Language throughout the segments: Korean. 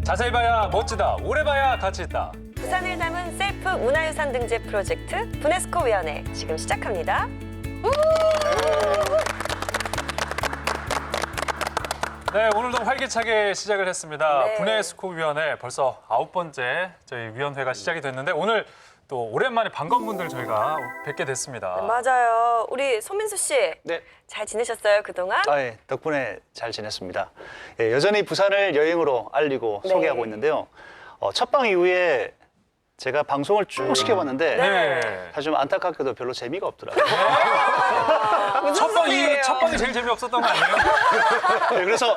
자세히 봐야 멋지다, 오래 봐야 가치 있다. 부산을 담은 셀프 문화유산 등재 프로젝트 분해스코 위원회 지금 시작합니다. 네, 오늘도 활기차게 시작을 했습니다. 네. 분해스코 위원회 벌써 9번째 저희 위원회가 시작이 됐는데 오늘 또 오랜만에 반가운 분들 저희가 뵙게 됐습니다. 맞아요. 우리 손민수 씨. 네. 잘 지내셨어요, 그동안? 예, 덕분에 잘 지냈습니다. 예, 여전히 부산을 여행으로 알리고 네. 소개하고 있는데요. 첫방 이후에 제가 방송을 쭉 시켜봤는데 네. 사실 좀 안타깝게도 별로 재미가 없더라고요. 첫방이 제일 재미없었던 거 아니에요? 네, 그래서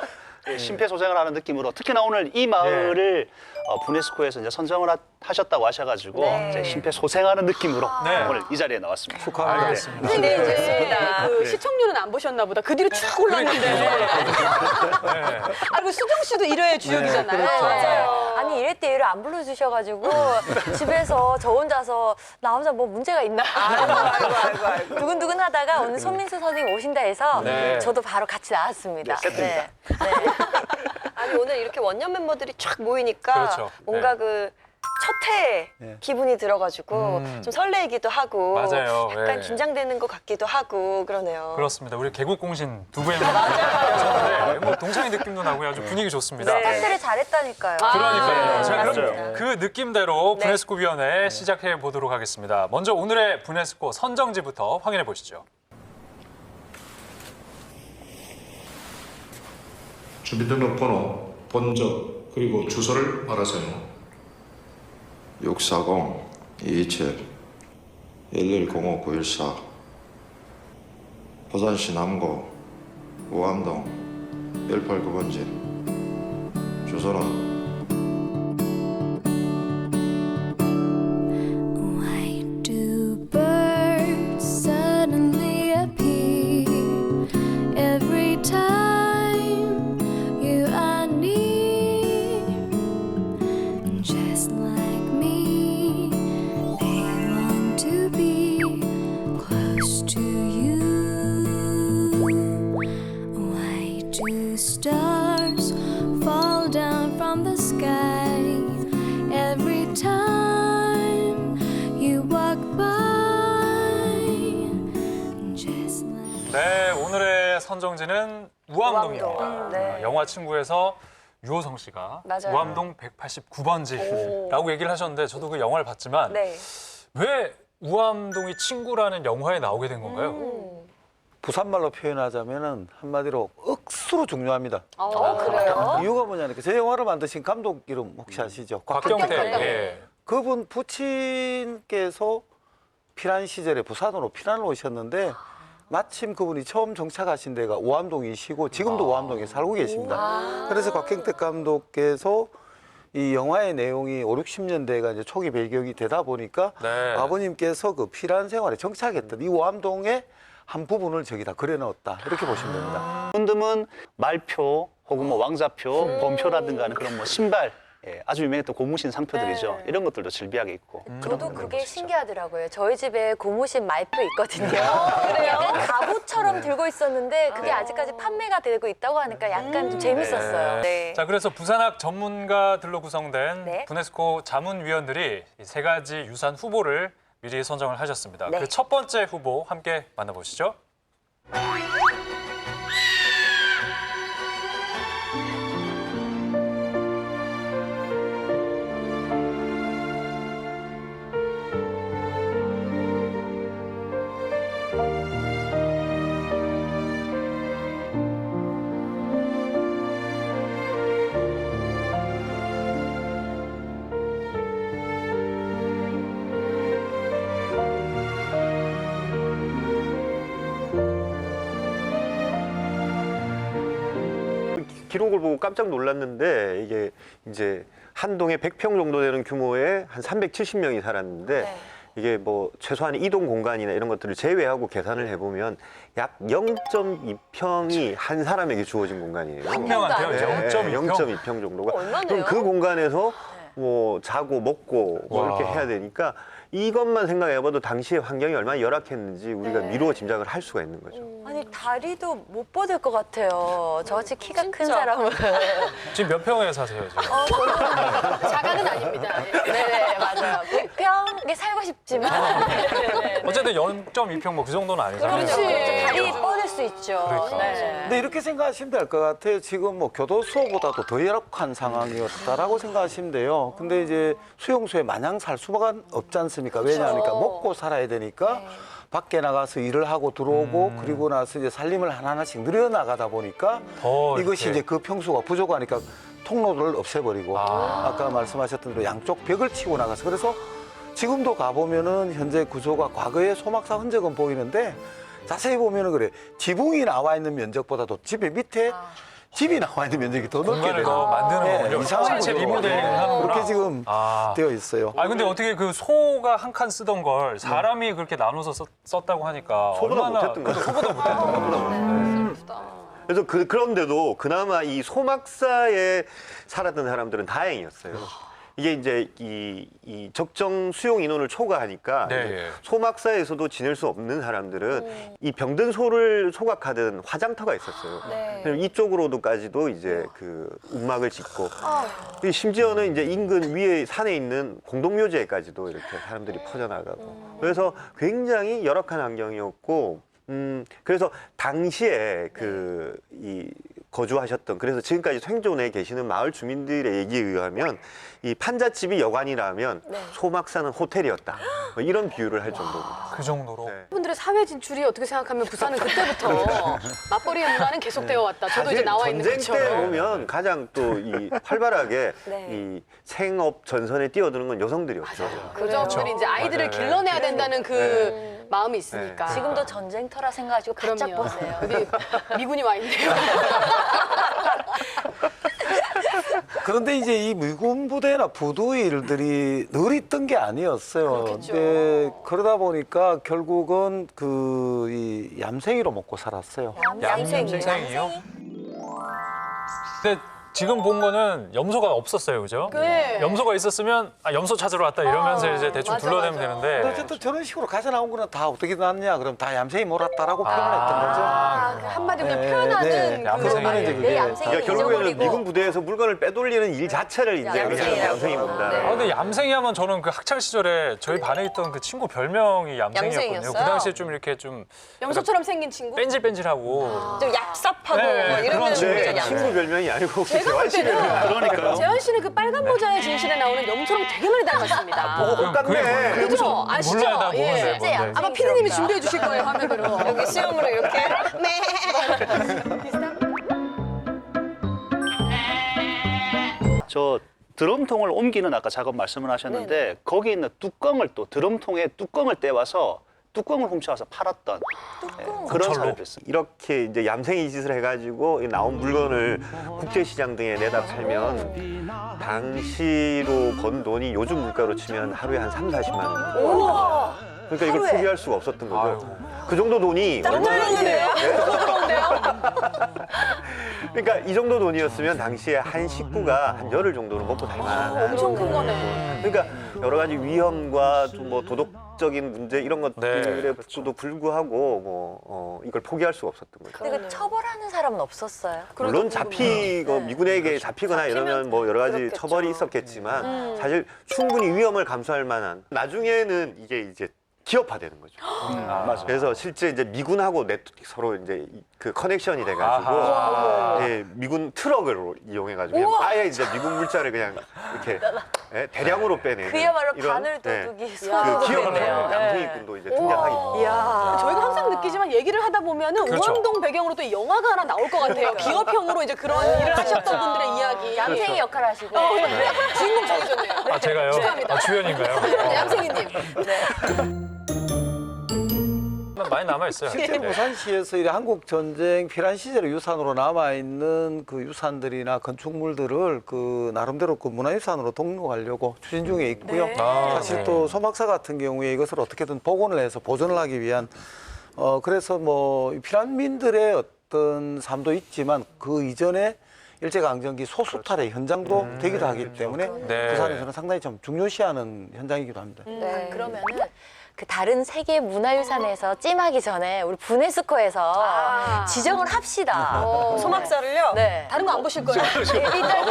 심폐소생을 하는 느낌으로 특히나 오늘 이 마을을 분해스코에서 이제 선정을 하셨다고 하셔가지고 네. 이제 심폐소생하는 느낌으로 네. 오늘 이 자리에 나왔습니다. 축하합니다. 알겠습니다. 근데 이제 그렇습니다. 그 시청률은 안 보셨나 보다. 그 뒤로 쭉 올랐는데. 네. 아이고 수정 씨도 1회 주역이잖아요. 맞아요. 아니 이럴 때 일을 안 불러주셔가지고 집에서 저 혼자서 나 혼자 뭐 문제가 있나 아이고. 두근두근 하다가 오늘 손민수 선생님 오신다 해서 네. 저도 바로 같이 나왔습니다. 네, 세트입니다. 네. 아니 오늘 이렇게 원년 멤버들이 쫙 모이니까 그렇죠. 뭔가 네. 그 첫 해 기분이 들어가지고 좀 설레이기도 하고 맞아요. 약간 네. 긴장되는 것 같기도 하고 그러네요. 그렇습니다. 우리 개국공신 두 분의 계셨는데 뭐 동창의 느낌도 나고 아주 분위기 좋습니다. 네. 스타트를 잘했다니까요. 그러니까요. 자, 맞습니다. 그럼 그 느낌대로 네. 분해스코 위원회 시작해 보도록 하겠습니다. 먼저 오늘의 분해스코 선정지부터 확인해 보시죠. 주민등록번호, 본적, 그리고 주소를 말하세요. 640 227 1105 914 부산시 남구 우암동 189번지 주소는 Why do birds suddenly appear every time you are near? Just like me, they want to be close to you. Why do stars fall down from the sky every time you walk by? Just like 네, 오늘의 선정지는 우암동입니다. 우암동. 네. 영화 친구에서 유호성 씨가 맞아요. 우암동 189번지라고 얘기를 하셨는데 저도 그 영화를 봤지만 네. 왜 우암동이 친구라는 영화에 나오게 된 건가요? 부산말로 표현하자면은 한마디로 억수로 중요합니다. 그래요? 이유가 뭐냐니까 제 영화를 만드신 감독 이름 혹시 아시죠? 곽경태. 감독. 예. 그분 부친께서 피난 시절에 부산으로 피난을 오셨는데 마침 그분이 처음 정착하신 데가 오암동이시고 지금도 오암동에 살고 계십니다. 그래서 곽경태 감독께서 이 영화의 내용이 5, 60년대가 이제 초기 배경이 되다 보니까 네. 아버님께서 그 피난 생활에 정착했던 이 오암동의 한 부분을 저기다 그려넣었다 이렇게 보시면 됩니다. 드문 말표 혹은 뭐 왕자표, 범표라든가 하는 그런 뭐 신발, 아주 유명했던 고무신 상표들이죠. 네. 이런 것들도 즐비하게 있고. 저도 그게 신기하더라고요. 저희 집에 고무신 말표 있거든요. 약간 가구처럼 들고 있었는데 그게 아직까지 판매가 되고 있다고 하니까 약간 좀 재밌었어요. 네. 자, 그래서 부산학 전문가들로 구성된 네. 분해스코 자문위원들이 이 세 가지 유산 후보를 미리 선정을 하셨습니다. 네. 그 첫 번째 후보 함께 만나보시죠. 기록을 보고 깜짝 놀랐는데 이게 이제 한 동에 100평 정도 되는 규모의 한 370명이 살았는데 네. 이게 뭐 최소한 이동 공간이나 이런 것들을 제외하고 계산을 해보면 약 0.2평이 한 사람에게 주어진 공간이에요. 한 명한테요? 네, 0.2평? 0.2평 정도가. 얼마네요? 그럼 그 공간에서 뭐 자고 먹고 뭐 와. 이렇게 해야 되니까 이것만 생각해봐도 당시의 환경이 얼마나 열악했는지 우리가 네. 미루어 짐작을 할 수가 있는 거죠. 아니 다리도 못 뻗을 것 같아요. 저같이 키가 큰 진짜. 사람은. 지금 몇 평에 사세요 지금? 자가는 아닙니다. 네네, 맞아요. 불평에 살고 싶지만. 네네. 어쨌든 0.2평 뭐 그 정도는 아니잖아요. 그렇죠. 다리 뻗을 수 있죠. 그러니까. 네. 근데 이렇게 생각하시면 될 것 같아요. 지금 뭐 교도소보다도 더 열악한 상황이었다라고 생각하시면 돼요. 근데 이제 수용소에 마냥 살 수가 없지 않습니까? 왜냐하니까 먹고 살아야 되니까 밖에 나가서 일을 하고 들어오고 그리고 나서 이제 살림을 하나하나씩 늘려나가다 보니까 더 이것이 이렇게. 이제 그 평수가 부족하니까 통로를 없애버리고 아까 말씀하셨던 대로 양쪽 벽을 치고 나가서 그래서 지금도 가보면은 현재 구조가 과거의 소막사 흔적은 보이는데 자세히 보면은 그래 지붕이 나와 있는 면적보다도 집의 밑에 집이 나와 있는 면적이 더 넓게 공간을 되는 더 만드는 거군요. 이상한 자체 구조가. 리모델링을 하는구나. 그렇게 지금 아. 되어 있어요. 아 근데 어떻게 그 소가 한 칸 쓰던 걸 사람이 그렇게 나눠서 썼다고 하니까 소보다 얼마나 못했던 거죠. 소보다 못했던 거죠. 그래서 그런데도 그나마 이 소막사에 살았던 사람들은 다행이었어요. 이게 이제 이 적정 수용 인원을 초과하니까 네, 이제 예. 소막사에서도 지낼 수 없는 사람들은 이 병든 소를 소각하던 화장터가 있었어요. 네. 그럼 이쪽으로도까지도 이제 그 움막을 짓고 그리고 심지어는 이제 인근 위에 산에 있는 공동묘지에까지도 이렇게 사람들이 퍼져나가고 그래서 굉장히 열악한 환경이었고 그래서 당시에 이 거주하셨던 그래서 지금까지 생존해 계시는 마을 주민들의 얘기에 의하면 이 판잣집이 여관이라면 소막사는 호텔이었다. 뭐 이런 비유를 할 정도입니다. 그 정도로. 네. 분들의 사회 진출이 어떻게 생각하면 부산은 그때부터 맞벌이의 문화는 계속되어 왔다. 저도 이제 나와 있는 전쟁 때 것처럼. 보면 가장 또 이 활발하게 네. 이 생업 전선에 뛰어드는 건 여성들이었죠. 여자분들이 이제 아이들을 맞아요. 길러내야 된다는 그 마음이 있으니까. 지금도 전쟁터라 생각하시고 바짝 그럼요. 보세요. 여기 미군이 와 있네요. 그런데 이제 이 미군 부대나 부두 일들이 늘 있던 게 아니었어요. 그렇겠죠. 근데 그러다 보니까 결국은 이 얌생이로 먹고 살았어요. 얌생이요? 근데 지금 본 거는 염소가 없었어요, 그죠? 네. 염소가 있었으면 염소 찾으러 왔다 이러면서 이제 대충 맞아, 둘러대면 맞아. 근데 되는데. 어쨌든 저런 식으로 가져 나온 거는 다 어떻게 났냐? 그럼 다 얌생이 몰았다라고 표현했던 거죠. 그 한마디로 그냥 네, 표현하는 네. 그 얌생이. 말. 이제 그게 내 얌생이 그러니까 결국에는 잊어버리고. 미군 부대에서 물건을 빼돌리는 일 자체를 이제 그냥 얌생이라고. 얌생이 본다. 네. 아, 근데 얌생이 하면 저는 그 학창 시절에 저희 반에 있던 그 친구 별명이 얌생이었거든요. 얌생이었어요? 그 당시에 좀 이렇게 좀 염소처럼 생긴 친구? 뺀질뺀질하고. 좀 얍삽하고 네, 뭐 이런 그런 친구 네, 있잖아요. 친구 별명이 아니고 제가 볼 재환 씨 때는 별명. 재환 씨는 그 빨간 모자의 진실에 나오는 염소랑 되게 많이 닮았습니다. 똑같네. 그죠? 아시죠? 몰라요, 나 모르는데, 예. 뭔데. 아마 피디님이 준비해 주실 거예요, 화면으로. 여기 수염으로 이렇게. 저 드럼통을 옮기는 아까 작업 말씀을 하셨는데 거기 있는 뚜껑을 또 드럼통에 뚜껑을 떼와서 뚜껑을 훔쳐와서 팔았던 그런 사례도 있습니다. 이렇게 이제 얌생이 짓을 해가지고 이 나온 물건을 국제시장 등에 내다 팔면 당시로 번 돈이 요즘 물가로 치면 하루에 한 3, 40만 원. 그러니까 이걸 하루에? 포기할 수가 없었던 거죠. 아이고. 그 정도 돈이 짱짱한데요? 그러니까 이 정도 돈이었으면 당시에 한 식구가 한 열흘 정도는 먹고 살 만한 엄청 큰 거네. 그러니까 여러 가지 위험과 좀 뭐 도덕적인 문제 이런 것들에도 불구하고 이걸 포기할 수가 없었던 거죠. 근데 그 처벌하는 사람은 없었어요. 물론 잡히고 미군에게 잡히거나 이러면 뭐 여러 가지 그렇겠죠. 처벌이 있었겠지만 사실 충분히 위험을 감수할 만한 나중에는 이게 이제 기업화되는 거죠. 맞아요. 그래서 실제 이제 미군하고 서로 이제 그 커넥션이 돼가지고 예, 미군 트럭을 이용해가지고 그냥 아예 이제 미군 물자를 그냥 이렇게 예, 대량으로 빼내는 그야말로 이런, 바늘도둑이 그 손으로 기업화 되네요. 양성이군도 이제 등장하게 됩니다. 이야. 저희가 항상 느끼지만 얘기를 하다 보면은 그렇죠. 오암동 배경으로 또 영화가 하나 나올 것 같아요. 기업형으로 이제 그런 일을 하셨던 분들의 이야기. 얌생이 역할 하시고. 네. 주인공 적으셨네요. 아, 제가요? 축하합니다. 아, 주연인가요? 네, 얌생이님. 많이 남아있어요. 실제 부산시에서 이 한국 전쟁 피란 시절의 유산으로 남아 있는 그 유산들이나 건축물들을 그 나름대로 그 문화유산으로 등록하려고 추진 중에 있고요. 네. 사실 또 소막사 같은 경우에 이것을 어떻게든 복원을 해서 보존을 하기 위한 그래서 뭐 피란민들의 어떤 삶도 있지만 그 이전에 일제강점기 소수탈의 현장도 되기도 하기 때문에 네. 부산에서는 상당히 좀 중요시하는 현장이기도 합니다. 네. 그러면은 그 다른 세계 문화유산에서 찜하기 전에 우리 분해스코에서 지정을 합시다. 소막사를요? 네. 다른 거 안 보실 거예요? 일단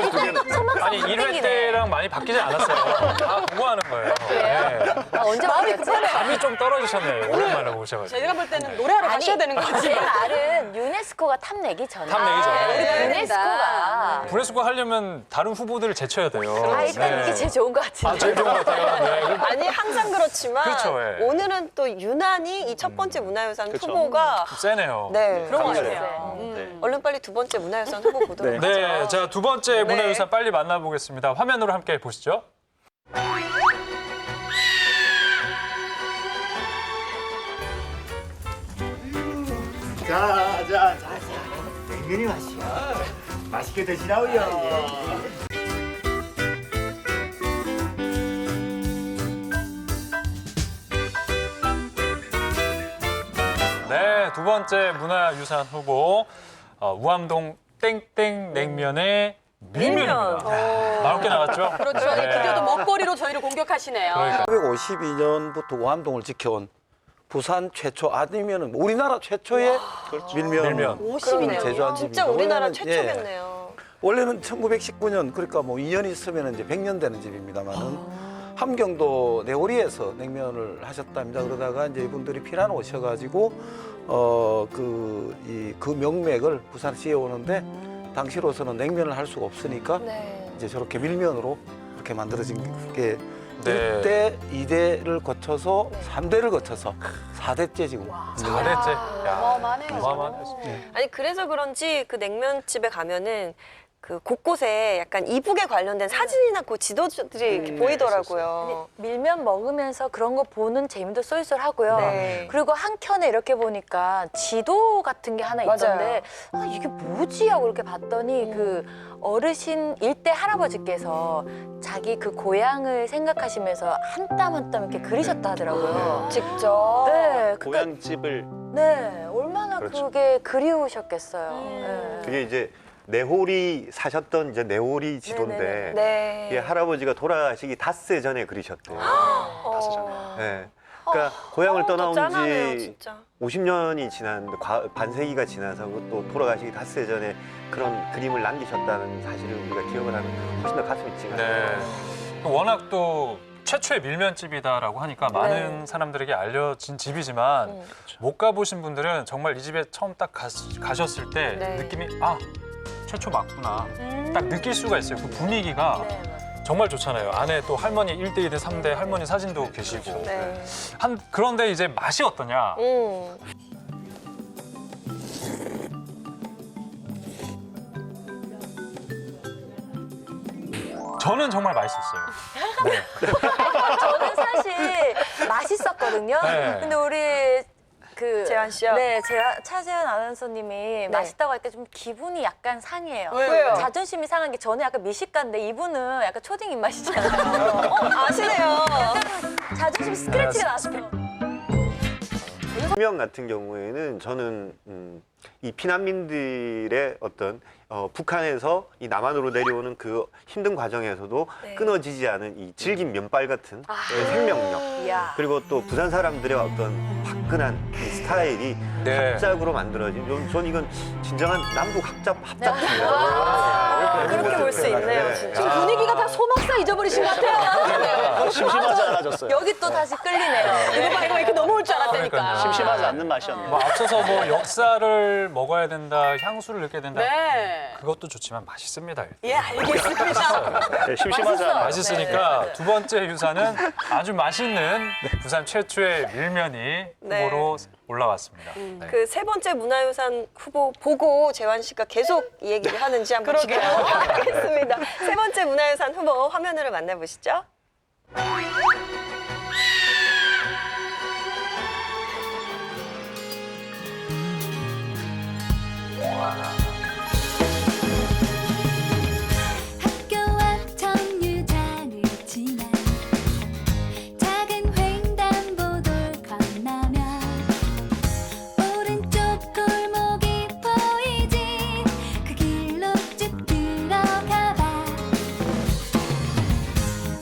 소막사 아니 1회 때랑 많이 바뀌지 않았어요. 다 보고하는 거예요. 네. 언제 마음이 바뀌었지? 급하네요. 감이 좀 떨어지셨네요. 오랜만에 오셔가지고. 제가 볼 때는 노래하러 가셔야 되는 거 제 같아요. 말은 유네스코가 탑내기 전에. 탑내기 전에. 우리 유네스코가. 분해수거 하려면 다른 후보들을 제쳐야 돼요. 일단 이게 제일 좋은 것 같은데. 아, 제일 좋은 것 같아요. 네. 아니 항상 그렇지만 그렇죠, 예. 오늘은 또 유난히 이 첫 번째 문화유산 후보가 세네요. 네 그런 거 강렬해요. 같아요. 네. 얼른 빨리 두 번째 문화유산 후보 보도록 하죠. 네, 자, 두 번째 문화유산 빨리 만나보겠습니다. 화면으로 함께 보시죠. 자. 냉면이 맛이야. 맛있게 드시라고요. 네, 두 번째 문화유산 후보 우암동 땡땡 냉면의 밀면입니다. 맛있게 나왔죠? 그렇죠. 네. 드디어 또 먹거리로 저희를 공격하시네요. 그러니까. 1952년부터 오암동을 지켜온 부산 최초 아니면은 우리나라 최초의 밀면 50이네요. 제조한 진짜 집입니다. 우리나라 원래는, 최초겠네요. 원래는 1919년 그러니까 뭐 2년 있으면 이제 100년 되는 집입니다만은 함경도 내오리에서 냉면을 하셨답니다. 그러다가 이제 이분들이 피난 오셔가지고 그 명맥을 부산시에 오는데 당시로서는 냉면을 할 수가 없으니까 이제 저렇게 밀면으로 이렇게 만들어진 게 네. 1대, 2대를 거쳐서 3대를 거쳐서 4대째 지금. 4대째. 야, 어마어마하네요. 어마어마하네. 아니 그래서 그런지 그 냉면집에 가면은 그 곳곳에 약간 이북에 관련된 사진이나 그 지도들이 이렇게 보이더라고요. 밀면 먹으면서 그런 거 보는 재미도 쏠쏠하고요. 네. 그리고 한 켠에 이렇게 보니까 지도 같은 게 하나 있던데 이게 뭐지 하고 이렇게 봤더니 그 어르신 일대 할아버지께서 자기 그 고향을 생각하시면서 한 땀 한 땀 이렇게 그리셨다 하더라고요. 직접. 네, 그러니까 고향집을 네, 얼마나 그렇죠. 그게 그리우셨겠어요. 네. 그게 이제 내홀이 사셨던 이제 내홀이 지도인데 네. 이게 할아버지가 돌아가시기 닷새 전에 그리셨대요. 닷새 전에. 네. 그러니까 고향을 떠나온 짠하네요, 지 진짜. 50년이 지났는데 반세기가 지나서 또 돌아가시기 닷새 전에 그런 그림을 남기셨다는 사실을 우리가 기억을 하면 훨씬 더 가슴이 찡하죠. 네. 워낙 또 최초의 밀면집이다라고 하니까 많은 사람들에게 알려진 집이지만 못 가보신 분들은 정말 이 집에 처음 딱 가셨을 때 느낌이 최초 맞구나. 딱 느낄 수가 있어요. 그 분위기가 정말 좋잖아요. 안에 또 할머니 1대, 2대, 3대 할머니 사진도 계시고. 네. 그런데 이제 맛이 어떠냐? 저는 정말 맛있었어요. 네. 저는 사실 맛있었거든요. 네. 근데 우리 재환 씨요? 네, 차재현 아나운서님이 맛있다고 할 때 좀 기분이 약간 상해요. 왜요? 자존심이 상한 게 저는 약간 미식가인데 이분은 약간 초딩 입맛이잖아요. 아시네요. 자존심 스크래치가 났어요. 명 같은 경우에는 저는 이 피난민들의 어떤 북한에서 이 남한으로 내려오는 그 힘든 과정에서도 끊어지지 않은 이 질긴 면발 같은 생명력 이야. 그리고 또 부산 사람들의 어떤 화끈한 이 스타일이 네. 합작으로 만들어진 전 이건 진정한 남북 합작입니다. 그렇게 볼 수 있네요, 진짜. 지금 분위기가 다 소막사 잊어버리신 것 같아요. 심심하지 않아졌어요. 여기 또 다시 끌리네요. 이거 봐, 이거 이렇게 넘어올 줄 알았다니까. 그러니까요. 심심하지 않는 맛이었네요. 뭐 앞서서 뭐 역사를 먹어야 된다, 향수를 느껴야 된다. 네. 그것도 좋지만 맛있습니다. 예, 알겠습니다. 네, 심심하지 않아요. 맛있으니까 두 번째 유산은 아주 맛있는 부산 최초의 밀면이 후보로 올라왔습니다. 네. 그 세 번째 문화유산 후보 보고 재환 씨가 계속 이 얘기를 하는지 한번 지켜보도록 하겠습니다. 세 번째 문화유산 후보 화면으로 만나보시죠. 학교와 정류장을 지나 작은 횡단보도를 건너면 오른쪽 골목이 보이지. 그 길로 쭉 들어가봐.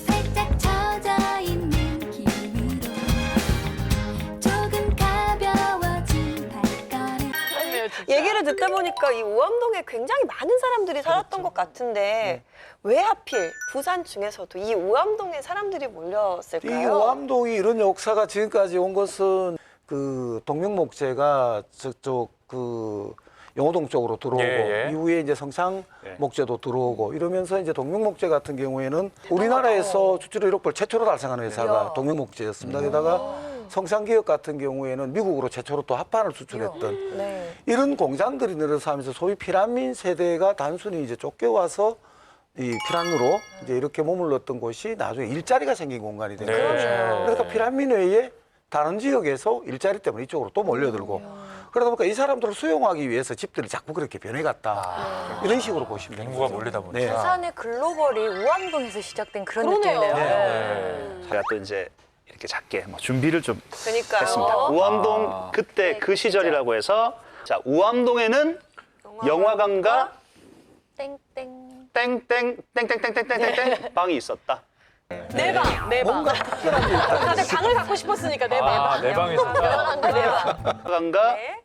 살짝 젖어있는 그러네요, 진짜. 얘기를 듣다 보니까 이 우암동에 굉장히 많은 사람들이 살았던 것 같은데 왜 하필 부산 중에서도 이 우암동에 사람들이 이 몰렸을까요? 오암동이 이런 역사가 지금까지 온 것은 그 동명목재가 저쪽 그 영호동 쪽으로 들어오고 예, 예. 이후에 이제 성창 예. 목재도 들어오고 이러면서 이제 동명목재 같은 경우에는 우리나라에서 주지로 1억 불 최초로 달성하는 회사가 동명목재였습니다. 게다가 성창기업 같은 경우에는 미국으로 최초로 또 합판을 수출했던 네. 이런 공장들이 늘어서 하면서 소위 피란민 세대가 단순히 이제 쫓겨와서 이 피란으로 이제 이렇게 머물렀던 곳이 나중에 일자리가 생긴 공간이 된 거죠. 그러니까 피란민 외에 다른 지역에서 일자리 때문에 이쪽으로 또 몰려들고 그러다 보니까 이 사람들을 수용하기 위해서 집들이 자꾸 그렇게 변해갔다. 이런 식으로 보시면 됩니다. 인구가 몰리다 보니까. 부산의 글로벌이 우암동에서 시작된 그런 그러네요. 느낌이네요. 네. 제가 또 이제 이렇게 작게 뭐 준비를 좀 그러니까요. 했습니다. 우암동 그때 네, 그 시절이라고 해서 자 우암동에는 영화관과 땡땡. 땡땡땡땡땡땡땡땡 방이 있었다. 내 방, 내 방. 다들 방을 갖고 싶었으니까 내 방. 아, 내 방에 있었다. 영화관과 네.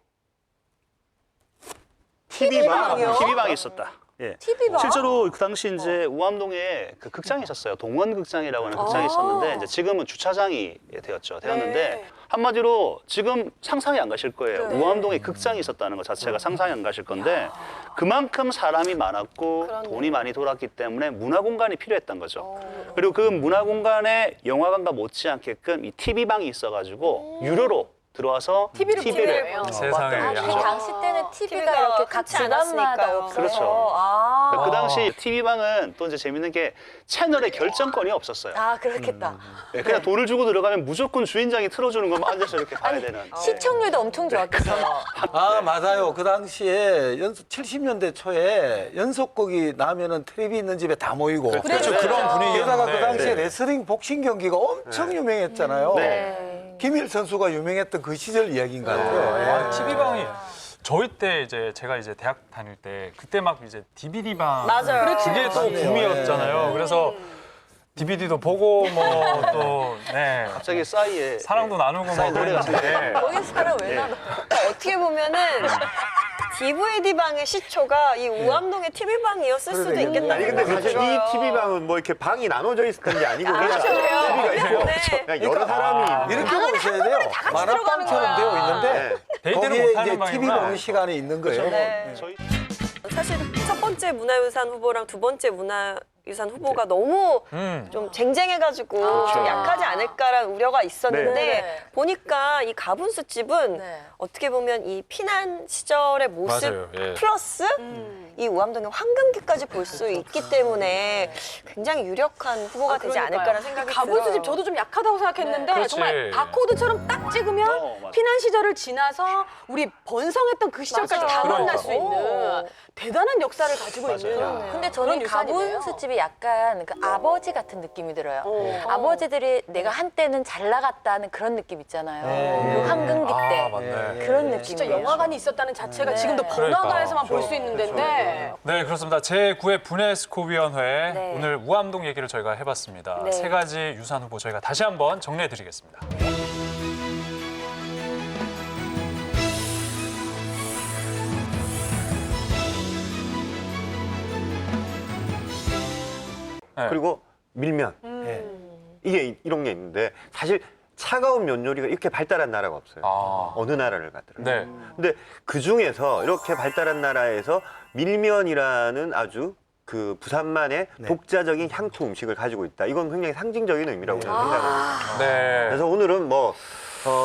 TV방이요? TV방이 있었다. 예. TV방? 실제로 그 당시 이제 우암동에 그 극장이 있었어요. 동원극장이라고 하는 극장이 있었는데 이제 지금은 주차장이 되었는데 네. 한마디로 지금 상상이 안 가실 거예요. 우암동에 극장이 있었다는 것 자체가 상상이 안 가실 건데 그만큼 사람이 많았고 돈이 많이 돌았기 때문에 문화 공간이 필요했던 거죠. 그리고 그 문화 공간에 영화관과 못지않게끔 이 TV방이 있어가지고 유료로 들어와서 TV를 TV를 세상에 아, 그 양쪽. 당시 때는 TV가 TV가 이렇게 각 흔치 집안마다 않았으니까요. 없어서. 그렇죠. 아, 그 당시 TV방은 또 이제 재밌는 게 채널의 결정권이 없었어요. 아 그렇겠다. 네, 그냥 돈을 주고 들어가면 무조건 주인장이 틀어주는 것만 앉아서 이렇게 봐야 되는. 시청률도 엄청 좋았겠어요. 아 맞아요. 그 당시에 70년대 초에 연속극이 나면은 텔레비 있는 집에 다 모이고 그렇죠. 그런 분위기였는데. 게다가 그 당시에 네. 레슬링 복싱 경기가 엄청 유명했잖아요. 네. 김일 선수가 유명했던 그 시절 이야기인 것 같아요. 예. 아, TV방이 저희 때 이제 제가 이제 대학 다닐 때 그때 막 이제 DVD방 맞아요. 그게 또 맞네요. 붐이었잖아요. 그래서 DVD도 보고 뭐 또 네. 갑자기 싸이에 사랑도 나누고 막 노래가 그랬는데 거기 사람 왜 나눠? 어떻게 보면은 DVD 방의 시초가 이 우암동의 TV 방이었을 수도 그러네요. 있겠다는 아니 근데 생각이 사실 이 들어요. TV방은 뭐 이렇게 방이 나눠져 있었던 게 아니고 그냥 그래요? TV가 있고 네. 그냥 여러 사람이 이렇게 보셔야 돼요. 만화방처럼 되어 있는데 데이트를 거기에 못하는 이제 TV 방이구나. 보는 시간이 있는 거예요. 네. 저희 사실 첫 번째 문화유산 후보랑 두 번째 문화유산 후보가 너무 좀 쟁쟁해가지고 좀 약하지 않을까라는 우려가 있었는데 네. 보니까 이 가분수 집은 네. 어떻게 보면 이 피난 시절의 모습 맞아요. 예. 플러스 이 우암동의 황금기까지 볼 수 있기 때문에 굉장히 유력한 후보가 되지 않을까라는 생각이 가분수 들어요. 집 저도 좀 약하다고 생각했는데 그렇지. 정말 바코드처럼 딱 찍으면 맞아. 피난 시절을 지나서 우리 번성했던 그 시절까지 다 맞아요. 만날 수 있는 오. 대단한 역사를 가지고 있는 근데 저는 그런 유산이네요. 가분수 집이 약간 그 아버지 같은 느낌이 들어요. 어. 아버지들이 내가 한때는 잘 나갔다는 그런 느낌 있잖아요. 네. 그 황금기 때. 아, 맞네. 그런 느낌이에요. 진짜 영화관이 있었다는 자체가 네. 지금도 번화가에서만 볼 수 있는 데인데 네, 그렇습니다. 제9회 분해스코위원회 네. 오늘 우암동 얘기를 저희가 해봤습니다. 네. 3가지 유산 후보 저희가 다시 한번 정리해드리겠습니다. 네. 그리고 밀면 이게 이런 게 있는데 사실 차가운 면 요리가 이렇게 발달한 나라가 없어요. 아. 어느 나라를 가더라도. 네. 근데 그 중에서 이렇게 발달한 나라에서 밀면이라는 아주 그 부산만의 독자적인 향토 음식을 가지고 있다. 이건 굉장히 상징적인 의미라고 저는 생각합니다. 네. 그래서 오늘은 뭐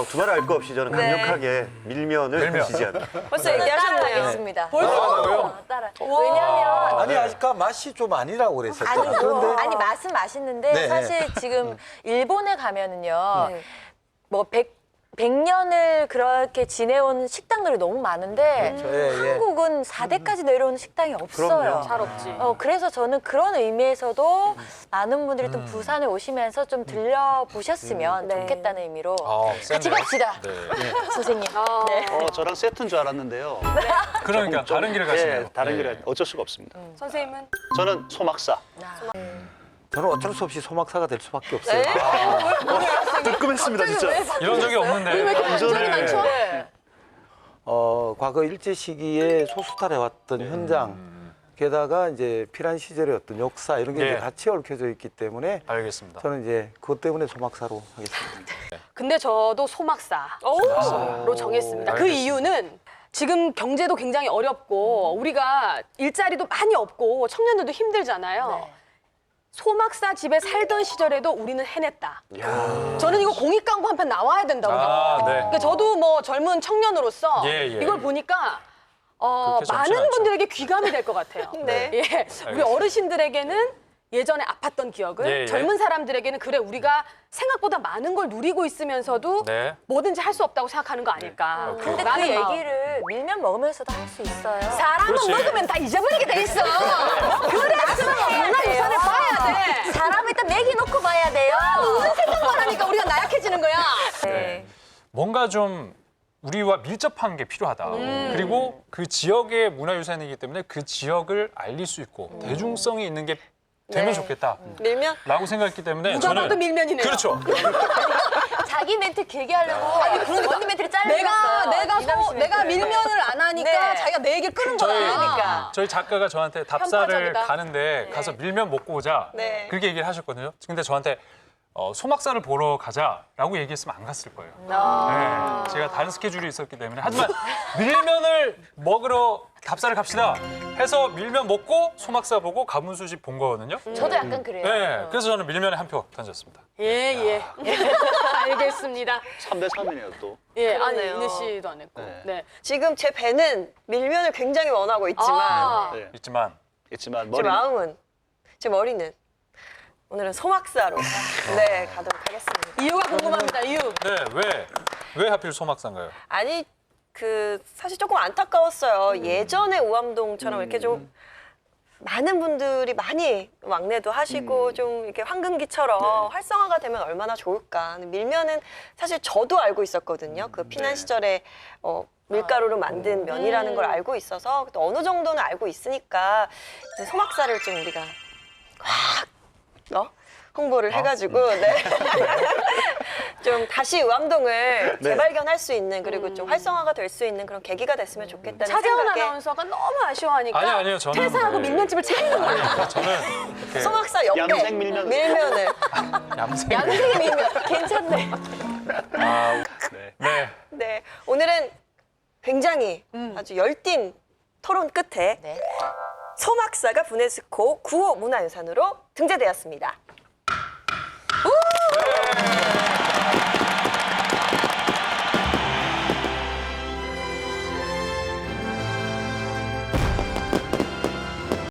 두말 알 거 없이 저는 강력하게 밀면을 밀면. 지지합니다. 벌써 얘기하셨네요. 따라하겠습니다. 왜요? 따라. 왜냐면 아니 아까 맛이 좀 아니라고 그랬었잖아요. 아니, 그런데 아니 맛은 맛있는데 네. 사실 지금 일본에 가면은요. 뭐 100년을 그렇게 지내온 식당들이 너무 많은데 그렇죠. 예, 예. 한국은 4대까지 내려오는 식당이 없어요. 그럼요. 잘 없지. 그래서 저는 그런 의미에서도 많은 분들이 또 부산에 오시면서 좀 들려보셨으면 좋겠다는 의미로 같이 센데요? 갑시다. 네. 선생님. 네. 저랑 세트인 줄 알았는데요. 그러니까 다른 길을 가시네요. 예, 다른 네. 길에 어쩔 수가 없습니다. 선생님은 저는 소막사. 저는 어쩔 수 없이 소막사가 될 수밖에 없어요. 뜨끔했습니다 진짜. 이런 적이 없는데. 왜 이렇게 감정이 많죠? 과거 일제 시기에 소수탈해 왔던 현장, 게다가 이제 피란 시절의 어떤 역사 이런 게 네. 이제 같이 얽혀져 있기 때문에 알겠습니다. 저는 이제 그것 때문에 소막사로 하겠습니다. 근데 저도 소막사로 정했습니다. 그 알겠습니다. 이유는 지금 경제도 굉장히 어렵고 우리가 일자리도 많이 없고 청년들도 힘들잖아요. 네. 소막사 집에 살던 시절에도 우리는 해냈다. 저는 이거 공익광고 한 편 나와야 된다고 아, 생각해요. 네. 그러니까 저도 뭐 젊은 청년으로서 예, 예. 이걸 보니까 그렇게 젊진 많은 않죠. 분들에게 귀감이 될 것 같아요. 네. 예, 우리 알겠습니다. 어르신들에게는 예전에 아팠던 기억을 예, 예. 젊은 사람들에게는 그래 우리가 생각보다 많은 걸 누리고 있으면서도 네. 뭐든지 할 수 없다고 생각하는 거 아닐까. 오케이. 근데 그 라는 마음. 얘기를 밀면 먹으면서도 할 수 있어요. 사람은 그렇지. 먹으면 다 잊어버리게 돼 있어. 그래서 문화유산을 봐야 돼. 사람 일단 먹이 놓고 봐야 돼요. 무슨 생각만 하니까 우리가 나약해지는 거야. 네. 뭔가 좀 우리와 밀접한 게 필요하다. 그리고 그 지역의 문화유산이기 때문에 그 지역을 알릴 수 있고 대중성이 있는 게 되면 네. 좋겠다. 밀면 라고 생각했기 때문에 누가 저는 봐도 밀면이네요. 그렇죠. 자기 멘트 길게 하려고 언니 멘트를 내가 밀면을 안 하니까 네. 자기가 내 얘기를 끄는 저희- 거야. 그러니까. 저희 작가가 저한테 답사를 편파적이다. 가는데 가서 밀면 먹고 오자. 네. 그렇게 얘기를 하셨거든요. 근데 저한테 소막사를 보러 가자라고 얘기했으면 안 갔을 거예요. 네, 제가 다른 스케줄이 있었기 때문에. 하지만 밀면을 먹으러 답사를 갑시다 해서 밀면 먹고 소막사 보고 가문수 집 본 거거든요. 저도 약간 그래요. 네, 그래서 저는 밀면에 한 표 던졌습니다. 예. 알겠습니다. 3대 3이네요 또. 예, 아니 그러네요. 이내 씨도 안 했고. 네. 네. 지금 제 배는 밀면을 굉장히 원하고 있지만 아. 네. 있지만 있지만 제 머리 마음은, 제 머리는 오늘은 소막사로 네 가도록 하겠습니다. 이유가 궁금합니다. 이유. 네, 왜 하필 소막사인가요? 아니 그 사실 조금 안타까웠어요. 예전에 우암동처럼 이렇게 좀 많은 분들이 많이 왕래도 하시고 좀 이렇게 황금기처럼 활성화가 되면 얼마나 좋을까. 밀면은 사실 저도 알고 있었거든요. 그 피난 시절에 밀가루로 만든 면이라는 걸 알고 있어서 또 어느 정도는 알고 있으니까 이제 소막사를 좀 우리가 확 홍보를 해가지고 네. 좀 다시 우암동을 네. 재발견할 수 있는 그리고 좀 활성화가 될 수 있는 그런 계기가 됐으면 좋겠다는 차재원 생각에 아나운서가 너무 아쉬워하니까 아니요, 저는 퇴사하고 네. 밀면집을 차리는 거예요. 저는 이렇게 소막사 옆에 얌생 밀면. 밀면을 얌생. 양생의 밀면 괜찮네. 아, 네. 네, 오늘은 굉장히 아주 열띤 토론 끝에 네. 소막사가 부네스코 9호 문화유산으로 등재되었습니다.